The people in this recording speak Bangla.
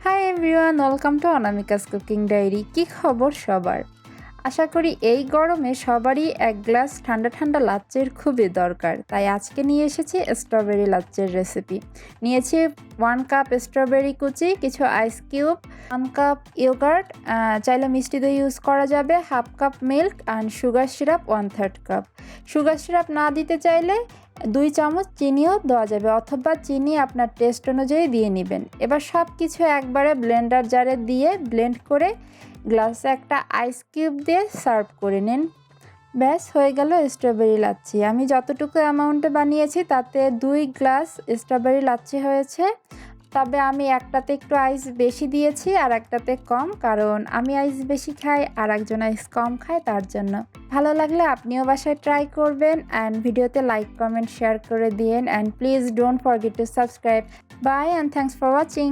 High everyone, welcome to Anamika's cooking diary. কি খবর সবার? আশা করি এই গরমে সবারই এক গ্লাস ঠান্ডা ঠান্ডা লাচ্চির খুবই দরকার। তাই আজকে নিয়ে এসেছি স্ট্রবেরি লাচ্চির রেসিপি। নিয়েছি 1 কাপ স্ট্রবেরি কুচি, কিছু আইস কিউব, 1 কাপ ইয়োগার্ট, চাইলে মিষ্টি দই ইউজ করা যাবে, 1/2 cup milk and sugar syrup 1/3 cup. Sugar syrup না দিতে চাইলে 2 চামচ চিনিও দেওয়া যাবে, অথবা চিনি আপনার টেস্ট অনুযায়ী দিয়ে নেবেন। এবার সব কিছু একবারে ব্লেন্ডার জারে দিয়ে ব্লেন্ড করে গ্লাসে একটা আইস কিউব দিয়ে সার্ভ করে নিন। ব্যাস হয়ে গেল স্ট্রবেরি লাচ্ছি। আমি যতটুকু অ্যামাউন্টে বানিয়েছি তাতে 2 গ্লাস স্ট্রবেরি লাচ্ছি হয়েছে। তবে আমি একটাতে একটু আইস বেশি দিয়েছি আর একটাতে কম, কারণ আমি আইস বেশি খাই আর একজন আইস কম খায়, তার জন্য। ভালো লাগলে আপনিও বাসায় ট্রাই করবেন অ্যান্ড ভিডিওতে লাইক কমেন্ট শেয়ার করে দিন and please don't forget to subscribe. Bye and thanks for watching.